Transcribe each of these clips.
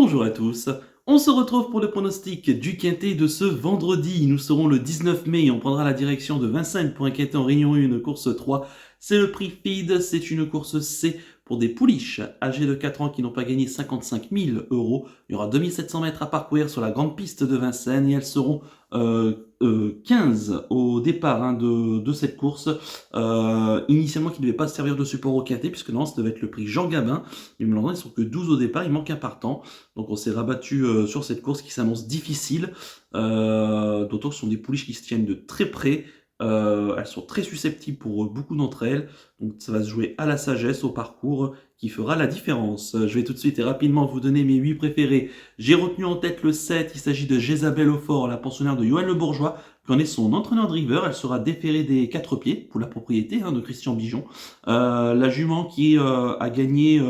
Bonjour à tous, on se retrouve pour le pronostic du quintet de ce vendredi. Nous serons le 19 mai et on prendra la direction de Vincennes pour un quintet en Réunion 1, course 3. C'est le prix Feed, c'est une course C pour des pouliches âgées de 4 ans qui n'ont pas gagné 55 000 euros. Il y aura 2700 mètres à parcourir sur la grande piste de Vincennes et elles seront 15 au départ de cette course. Initialement qui ne devait pas servir de support au quintet puisque non, ça devait être le prix Jean Gabin. Mais maintenant ils sont que 12 au départ, il manque un partant. Donc on s'est rabattu sur cette course qui s'annonce difficile, d'autant que ce sont des pouliches qui se tiennent de très près. Elles sont très susceptibles pour beaucoup d'entre elles, donc ça va se jouer à la sagesse, au parcours, qui fera la différence. Je vais tout de suite et rapidement vous donner mes 8 préférés. J'ai retenu en tête le 7, il s'agit de Jézabel Aufort, la pensionnaire de Johan Le Bourgeois, qui en est son entraîneur driver. Elle sera déférée des 4 pieds pour la propriété de Christian Bijon. La jument qui a gagné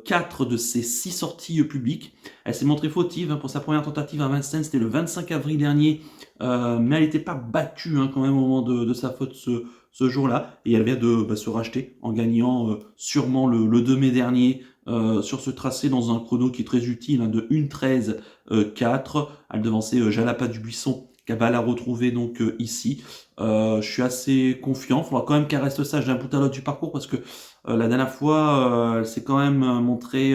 4 de ses 6 sorties publiques. Elle s'est montrée fautive pour sa première tentative à Vincennes, c'était le 25 avril dernier, mais elle n'était pas battue quand même au moment de sa faute ce jour-là, et elle vient de se racheter en gagnant sûrement le 2 mai dernier sur ce tracé dans un chrono qui est très utile, de 1:13.4. Elle devançait Jalapa du Buisson, qu'elle va la retrouver donc ici. Je suis assez confiant, il faudra quand même qu'elle reste sage d'un bout à l'autre du parcours parce que la dernière fois, elle s'est quand même montrée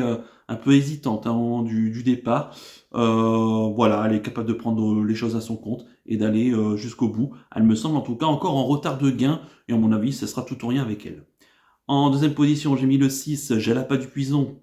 un peu hésitante au moment du départ. Voilà, elle est capable de prendre les choses à son compte et d'aller jusqu'au bout. Elle me semble en tout cas encore en retard de gain et à mon avis, ce sera tout ou rien avec elle. En deuxième position, j'ai mis le 6, Jalapa du Puison.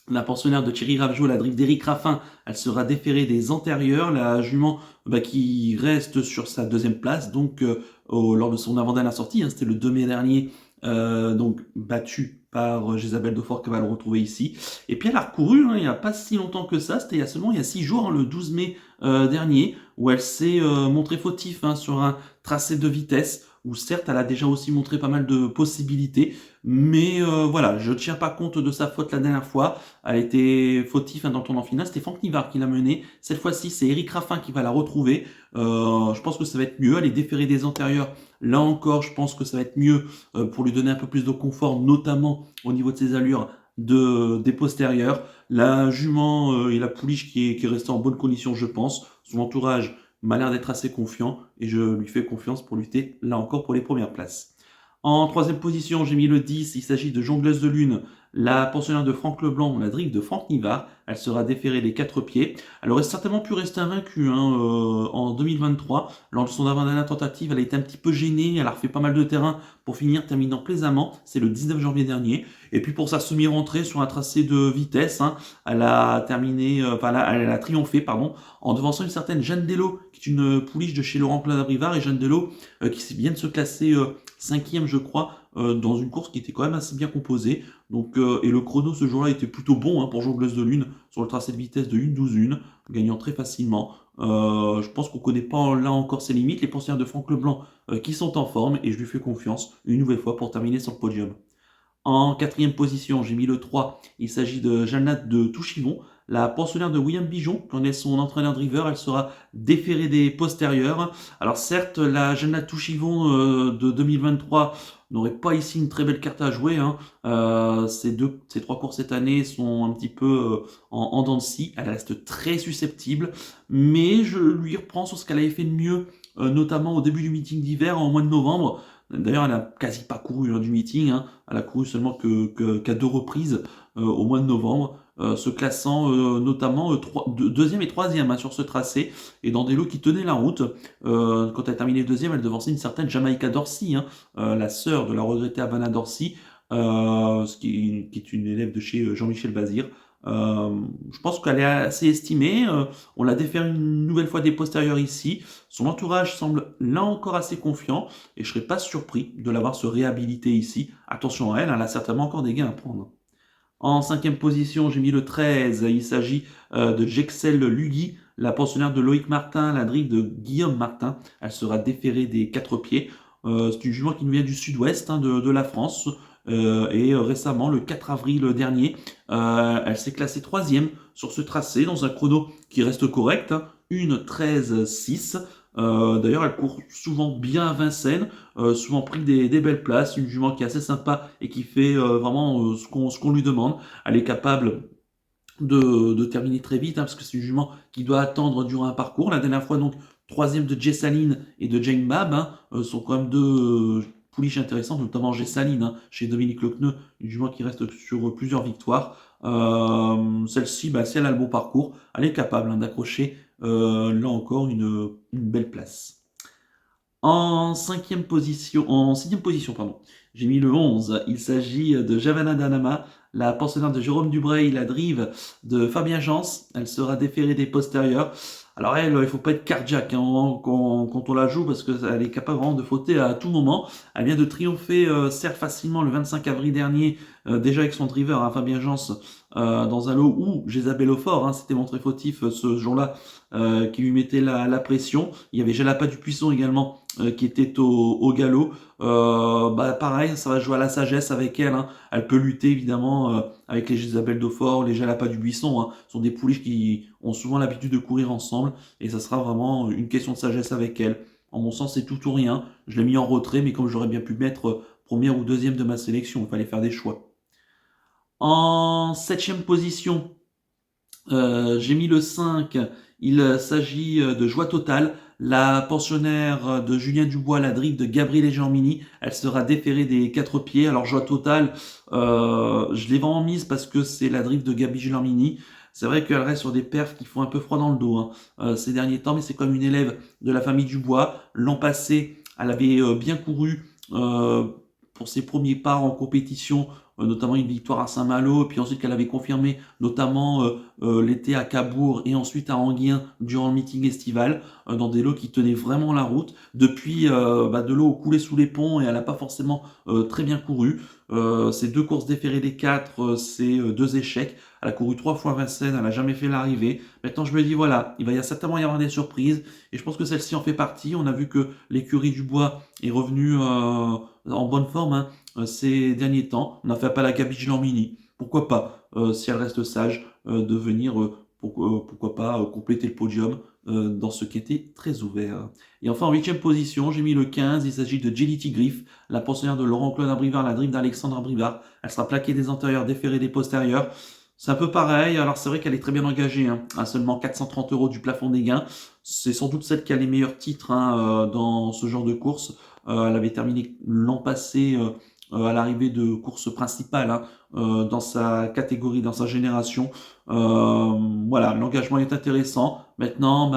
La pensionnaire de Thierry Ravjo, la drive d'Éric Raffin, elle sera déférée des antérieurs. La jument qui reste sur sa deuxième place, donc lors de son avant-dernière sortie, c'était le 2 mai dernier, donc battue par Jézabel Aufort qui va le retrouver ici. Et puis elle a recouru, il n'y a pas si longtemps que ça, c'était il y a 6 jours, le 12 mai dernier, où elle s'est montrée fautive sur un tracé de vitesse, où certes elle a déjà aussi montré pas mal de possibilités, mais voilà, je ne tiens pas compte de sa faute la dernière fois. Elle était fautive dans le tournant final, c'était Franck Nivard qui l'a menée. Cette fois-ci, c'est Éric Raffin qui va la retrouver. Je pense que ça va être mieux. Elle est déférée des antérieurs. Là encore, je pense que ça va être mieux pour lui donner un peu plus de confort, notamment au niveau de ses allures des postérieurs. La jument et la pouliche qui est restée en bonne condition, je pense. Son entourage m'a l'air d'être assez confiant et je lui fais confiance pour lutter, là encore, pour les premières places. En troisième position, j'ai mis le 10, il s'agit de Jongleuse de Lune, la pensionnaire de Franck Leblanc, la drive de Franck Nivard. Elle sera déférée des 4 pieds. Elle aurait certainement pu rester invaincue en 2023. Lors de son avant-dernière tentative, elle a été un petit peu gênée, elle a refait pas mal de terrain pour terminant plaisamment. C'est le 19 janvier dernier. Et puis pour sa semi-rentrée sur un tracé de vitesse, elle a terminé, elle a triomphé, en devançant une certaine Jeanne Delot, qui est une pouliche de chez Laurent Clabrivard, et Jeanne Delot qui vient de se classer 5e, je crois, dans une course qui était quand même assez bien composée. Donc, et le chrono ce jour-là était plutôt bon pour Jongleuse de Lune sur le tracé de vitesse de 1:12.1, gagnant très facilement. Je pense qu'on ne connaît pas là encore ses limites. Les pensionnaires de Franck Leblanc qui sont en forme et je lui fais confiance une nouvelle fois pour terminer sur le podium. En quatrième position, j'ai mis le 3. Il s'agit de Jeannette de Touchivon, la pensionnaire de William Bijon, qui en est son entraîneur driver. Elle sera déférée des postérieurs. Alors certes, la Jeannette Touchivon de 2023 n'aurait pas ici une très belle carte à jouer. Ces 3 courses cette année sont un petit peu en dents de scie. Elle reste très susceptible, mais je lui reprends sur ce qu'elle avait fait de mieux, notamment au début du meeting d'hiver en mois de novembre. D'ailleurs, elle n'a quasi pas couru du meeting, elle a couru seulement qu'à 2 reprises au mois de novembre, se classant notamment deuxième et troisième sur ce tracé, et dans des lots qui tenaient la route. Quand elle a terminé deuxième, elle devançait une certaine Jamaïca Dorsey, la sœur de la regrettée Havana Dorsey, qui est une élève de chez Jean-Michel Bazir. Je pense qu'elle est assez estimée. On l'a déféré une nouvelle fois des postérieurs ici. Son entourage semble là encore assez confiant et je serais pas surpris de l'avoir se réhabiliter ici. Attention à elle, elle a certainement encore des gains à prendre. En cinquième position, j'ai mis le 13. Il s'agit de Jexel Lugui, la pensionnaire de Loïc Martin, la drive de Guillaume Martin. Elle sera déférée des 4 pieds. C'est une jument qui nous vient du sud-ouest de la France. Et récemment, le 4 avril dernier, elle s'est classée 3e sur ce tracé dans un chrono qui reste correct, 1:13.6. D'ailleurs, elle court souvent bien à Vincennes, souvent pris des belles places, une jument qui est assez sympa et qui fait vraiment ce qu'on lui demande. Elle est capable de terminer très vite, parce que c'est une jument qui doit attendre durant un parcours. La dernière fois, donc, troisième de Jessaline et de Jane Bab, sont quand même deux pouliches intéressantes, notamment Jessaline, chez Dominique Lecneux, une jument qui reste sur plusieurs victoires. Celle-ci, si elle a le bon parcours, elle est capable d'accrocher, là encore, une belle place. En sixième position, pardon, j'ai mis le 11. Il s'agit de Javana Danama, la pensionnaire de Jérôme Dubreuil, la drive de Fabien Jans. Elle sera déférée des postérieurs. Alors elle, il faut pas être cardiaque quand on la joue, parce qu'elle est capable vraiment de fauter à tout moment. Elle vient de triompher certes facilement le 25 avril dernier, déjà avec son driver, Fabien Jans, dans un lot où Jésabelle Aufort s'était montré fautif ce jour-là, qui lui mettait la pression. Il y avait Jalapa Dupuisson également, qui était au galop. Pareil, ça va jouer à la sagesse avec elle. Elle peut lutter évidemment avec les Isabelle Daufort, les Jalapa du Buisson. Ce sont des pouliches qui ont souvent l'habitude de courir ensemble, et ça sera vraiment une question de sagesse avec elle. En mon sens, c'est tout ou rien. Je l'ai mis en retrait, mais comme j'aurais bien pu mettre première ou deuxième de ma sélection, il fallait faire des choix. En septième position, j'ai mis le 5. Il s'agit de Joie Totale, la pensionnaire de Julien Dubois, la drive de Gabriel Germini. Elle sera déférée des 4 pieds. Alors Joie Totale, je l'ai vraiment mise parce que c'est la drive de Gabi Germini. C'est vrai qu'elle reste sur des perfs qui font un peu froid dans le dos ces derniers temps, mais c'est comme une élève de la famille Dubois. L'an passé, elle avait bien couru pour ses premiers pas en compétition, notamment une victoire à Saint-Malo, puis ensuite qu'elle avait confirmé notamment l'été à Cabourg et ensuite à Anguien durant le meeting estival, dans des lots qui tenaient vraiment la route. Depuis, de l'eau coulait sous les ponts et elle n'a pas forcément très bien couru. Ces 2 courses déférées des 4, c'est 2 échecs. Elle a couru 3 fois Vincennes, elle n'a jamais fait l'arrivée. Maintenant, je me dis, voilà, il va y certainement y avoir des surprises, et je pense que celle-ci en fait partie. On a vu que l'écurie du Bois est revenue en bonne forme ces derniers temps. On a fait appel à Gabi Gilambini. Pourquoi pas, si elle reste sage, de venir, pourquoi pas, compléter le podium dans ce qui était très ouvert. Et enfin, en 8e position, j'ai mis le 15. Il s'agit de Jelity Griff, la pensionnaire de Laurent-Claude Abrivard, la drive d'Alexandre Abrivard. Elle sera plaquée des antérieurs, déférée des postérieurs. C'est un peu pareil. Alors, c'est vrai qu'elle est très bien engagée, à seulement 430 € du plafond des gains. C'est sans doute celle qui a les meilleurs titres dans ce genre de course. Elle avait terminé l'an passé à l'arrivée de course principale dans sa catégorie, dans sa génération. Voilà, l'engagement est intéressant. Maintenant,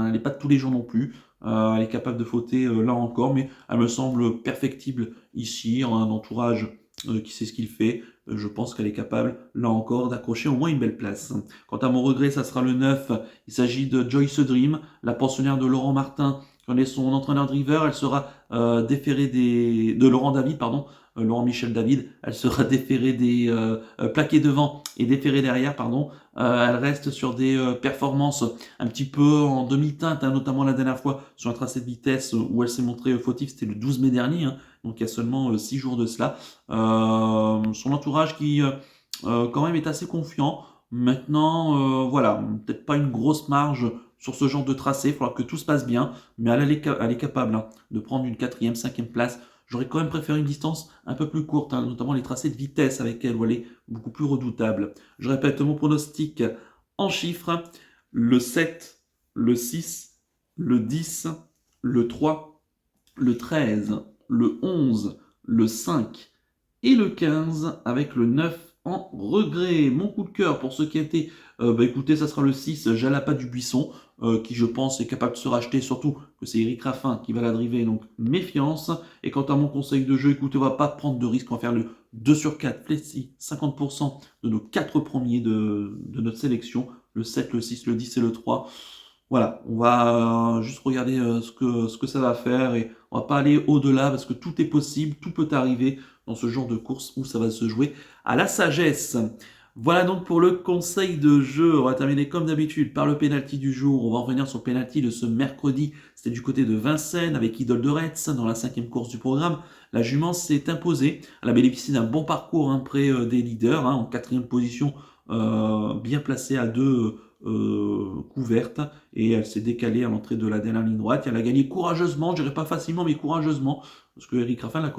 elle n'est pas de tous les jours non plus. Elle est capable de fauter là encore, mais elle me semble perfectible ici, en un entourage qui sait ce qu'il fait. Je pense qu'elle est capable, là encore, d'accrocher au moins une belle place. Quant à mon regret, ça sera le 9. Il s'agit de Joyce Dream, la pensionnaire de Laurent Martin, qui en est son entraîneur driver. Elle sera déférée de Laurent David, pardon, Laurent Michel David. Elle sera déférée plaquée devant et déférée derrière, pardon. Elle reste sur des performances un petit peu en demi-teinte, notamment la dernière fois sur un tracé de vitesse où elle s'est montrée fautive, c'était le 12 mai dernier, donc il y a seulement 6 jours de cela. Son entourage qui quand même est assez confiant. Maintenant, voilà, peut-être pas une grosse marge sur ce genre de tracé, il faudra que tout se passe bien, mais elle est capable de prendre une 4e, 5e place. J'aurais quand même préféré une distance un peu plus courte, notamment les tracés de vitesse avec elle, où elle est beaucoup plus redoutable. Je répète mon pronostic en chiffres: le 7, le 6, le 10, le 3, le 13, le 11, le 5 et le 15, avec le 9 en regret. Mon coup de cœur pour ce qui a été, écoutez, ça sera le 6, Jalapa du Buisson, qui je pense est capable de se racheter, surtout que c'est Eric Raffin qui va la driver, donc méfiance. Et quant à mon conseil de jeu, écoutez, on va pas prendre de risque, on va faire le 2 sur 4, Flessi, 50% de nos 4 premiers de notre sélection, le 7, le 6, le 10 et le 3. Voilà, on va juste regarder ce que ça va faire, et on va pas aller au-delà parce que tout est possible, tout peut arriver dans ce genre de course où ça va se jouer à la sagesse. Voilà donc pour le conseil de jeu. On va terminer comme d'habitude par le penalty du jour. On va revenir sur le penalty de ce mercredi. C'était du côté de Vincennes avec Idole de Retz dans la 5e course du programme. La jument s'est imposée. Elle a bénéficié d'un bon parcours près des leaders, en 4e position, bien placée à 2 couvertes, et elle s'est décalée à l'entrée de la dernière ligne droite. Elle a gagné courageusement, je dirais pas facilement, mais courageusement, parce que Eric Raffin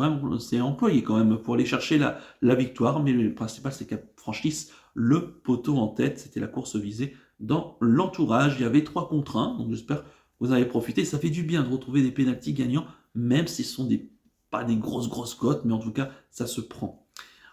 s'est employé quand même pour aller chercher la victoire, mais le principal c'est qu'elle franchisse le poteau en tête. C'était la course visée dans l'entourage. Il y avait 3 contre 1, donc j'espère que vous en avez profité. Ça fait du bien de retrouver des pénaltys gagnants, même si ce sont pas des grosses cotes, mais en tout cas, ça se prend.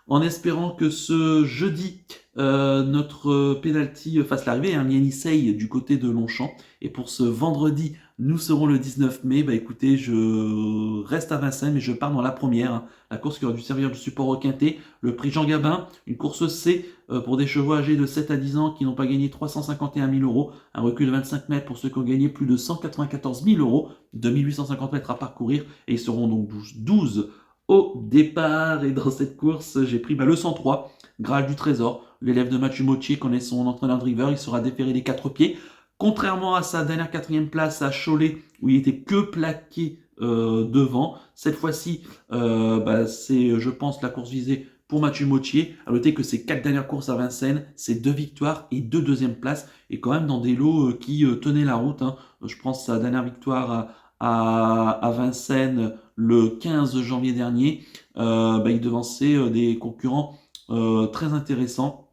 En espérant que ce jeudi, notre penalty fasse l'arrivée, un Yenisei du côté de Longchamp. Et pour ce vendredi, nous serons le 19 mai. Bah écoutez, je reste à Vincennes, mais je pars dans la première, hein, la course qui aurait dû servir de support au Quintet, le prix Jean Gabin, une course C pour des chevaux âgés de 7 à 10 ans qui n'ont pas gagné 351 000 euros, un recul de 25 mètres pour ceux qui ont gagné plus de 194 000 euros, 2850 mètres à parcourir, et ils seront donc 12 au départ. Et dans cette course, j'ai pris le 103, Graal du Trésor, l'élève de Mathieu Mottier, connaît son entraîneur driver, il sera déféré des 4 pieds. Contrairement à sa dernière 4e place à Cholet, où il était que plaqué devant, cette fois-ci, c'est, je pense, la course visée pour Mathieu Mottier. À noter que ses 4 dernières courses à Vincennes, c'est 2 victoires et 2 deuxièmes places, et quand même dans des lots qui tenaient la route. Hein. Je pense sa dernière victoire à Vincennes le 15 janvier dernier. Il devançait des concurrents très intéressants.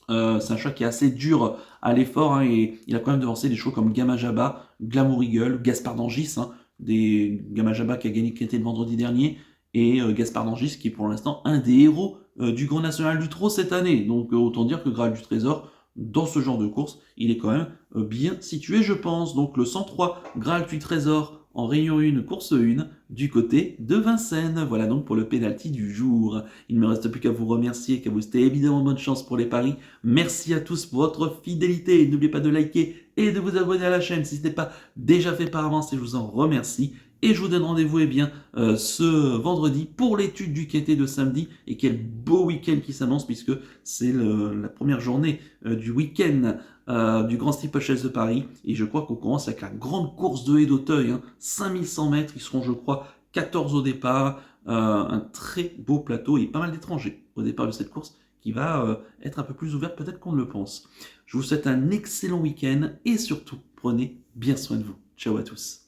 C'est un choix qui est assez dur à l'effort, hein, et il a quand même devancé des chevaux comme Gamma Jabba, Glamour Eagle, Gaspard d'Angis, hein, des Gamma Jabba qui a gagné, qui était le vendredi dernier, et Gaspard d'Angis qui est pour l'instant un des héros du Grand National du Trot cette année. Donc autant dire que Graal du Trésor, dans ce genre de course, il est quand même bien situé, je pense. Donc le 103 Graal du Trésor en Réunion 1, course 1, du côté de Vincennes. Voilà donc pour le pénalty du jour. Il ne me reste plus qu'à vous remercier, qu'à vous souhaiter évidemment bonne chance pour les paris. Merci à tous pour votre fidélité. N'oubliez pas de liker et de vous abonner à la chaîne si ce n'est pas déjà fait par avance, et je vous en remercie. Et je vous donne rendez-vous ce vendredi pour l'étude du Quintet de samedi. Et quel beau week-end qui s'annonce, puisque c'est la première journée du week-end du Grand Steeplechase de Paris. Et je crois qu'on commence avec la grande course de haie d'Auteuil, hein, 5100 mètres. Ils seront, je crois, 14 au départ. Un très beau plateau et pas mal d'étrangers au départ de cette course, qui va être un peu plus ouverte peut-être qu'on ne le pense. Je vous souhaite un excellent week-end et surtout, prenez bien soin de vous. Ciao à tous.